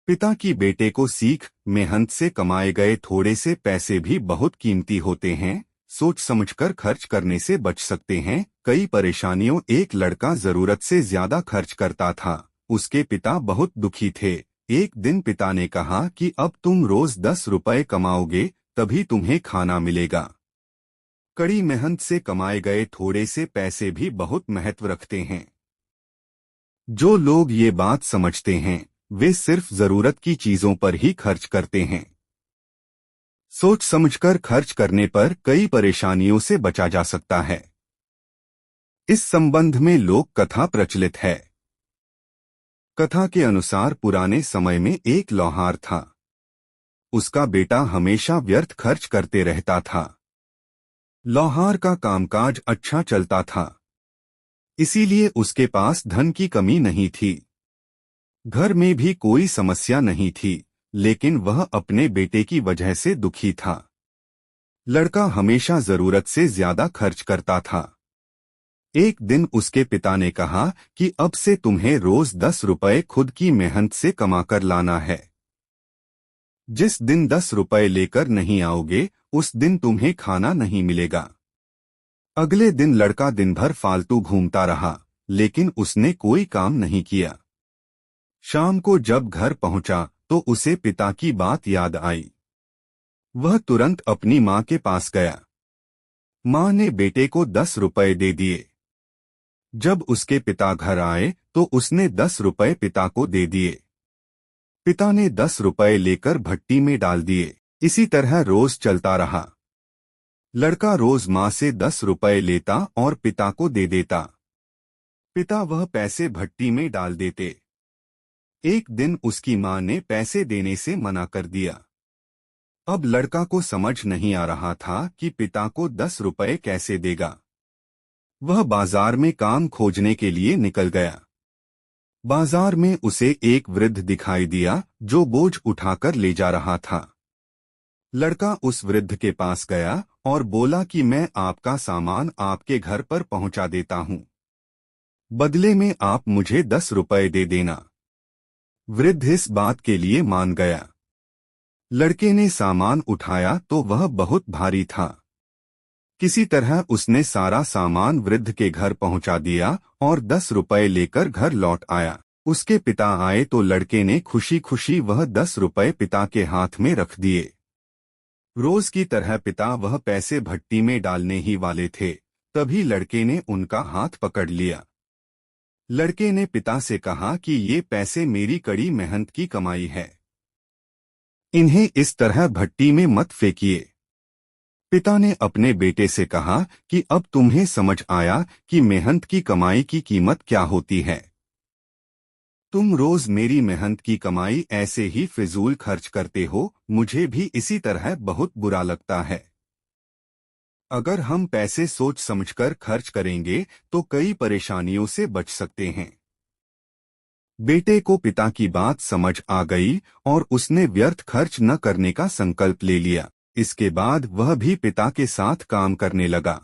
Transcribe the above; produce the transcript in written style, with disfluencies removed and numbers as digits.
पिता की बेटे को सीख, मेहनत से कमाए गए थोड़े से पैसे भी बहुत कीमती होते हैं। सोच समझकर खर्च करने से बच सकते हैं। कई परेशानियों। एक लड़का जरूरत से ज्यादा खर्च करता था। उसके पिता बहुत दुखी थे। एक दिन पिता ने कहा कि अब तुम रोज 10 रुपए कमाओगे, तभी तुम्हें खाना मिलेगा। कड़ी मेहनत से कमाए गए थोड़े से पैसे भी बहुत महत्व रखते हैं। जो लोग ये बात समझते हैं, वे सिर्फ जरूरत की चीजों पर ही खर्च करते हैं। सोच समझकर खर्च करने पर कई परेशानियों से बचा जा सकता है। इस संबंध में लोक कथा प्रचलित है। कथा के अनुसार पुराने समय में एक लोहार था। उसका बेटा हमेशा व्यर्थ खर्च करते रहता था। लोहार का कामकाज अच्छा चलता था, इसीलिए उसके पास धन की कमी नहीं थी। घर में भी कोई समस्या नहीं थी, लेकिन वह अपने बेटे की वजह से दुखी था। लड़का हमेशा जरूरत से ज्यादा खर्च करता था। एक दिन उसके पिता ने कहा कि अब से तुम्हें रोज 10 रुपए खुद की मेहनत से कमाकर लाना है। जिस दिन 10 रुपए लेकर नहीं आओगे, उस दिन तुम्हें खाना नहीं मिलेगा। अगले दिन लड़का दिन भर फालतू घूमता रहा, लेकिन उसने कोई काम नहीं किया। शाम को जब घर पहुंचा तो उसे पिता की बात याद आई। वह तुरंत अपनी माँ के पास गया। माँ ने बेटे को 10 रुपए दे दिए। जब उसके पिता घर आए तो उसने 10 रुपए पिता को दे दिए। पिता ने 10 रुपए लेकर भट्टी में डाल दिए। इसी तरह रोज चलता रहा। लड़का रोज माँ से 10 रुपए लेता और पिता को दे देता। पिता वह पैसे भट्टी में डाल देते। एक दिन उसकी माँ ने पैसे देने से मना कर दिया। अब लड़का को समझ नहीं आ रहा था कि पिता को 10 रुपए कैसे देगा। वह बाजार में काम खोजने के लिए निकल गया। बाजार में उसे एक वृद्ध दिखाई दिया जो बोझ उठाकर ले जा रहा था। लड़का उस वृद्ध के पास गया और बोला कि मैं आपका सामान आपके घर पर पहुंचा देता हूं। बदले में आप मुझे 10 रुपए दे देना। वृद्ध इस बात के लिए मान गया। लड़के ने सामान उठाया तो वह बहुत भारी था। किसी तरह उसने सारा सामान वृद्ध के घर पहुंचा दिया और 10 रुपए लेकर घर लौट आया। उसके पिता आए तो लड़के ने खुशी खुशी वह 10 रुपए पिता के हाथ में रख दिए। रोज की तरह पिता वह पैसे भट्टी में डालने ही वाले थे, तभी लड़के ने उनका हाथ पकड़ लिया। लड़के ने पिता से कहा कि ये पैसे मेरी कड़ी मेहनत की कमाई है, इन्हें इस तरह भट्टी में मत फेंकिए। पिता ने अपने बेटे से कहा कि अब तुम्हें समझ आया कि मेहनत की कमाई की कीमत क्या होती है। तुम रोज मेरी मेहनत की कमाई ऐसे ही फिजूल खर्च करते हो, मुझे भी इसी तरह बहुत बुरा लगता है। अगर हम पैसे सोच समझकर खर्च करेंगे तो कई परेशानियों से बच सकते हैं। बेटे को पिता की बात समझ आ गई और उसने व्यर्थ खर्च न करने का संकल्प ले लिया। इसके बाद वह भी पिता के साथ काम करने लगा।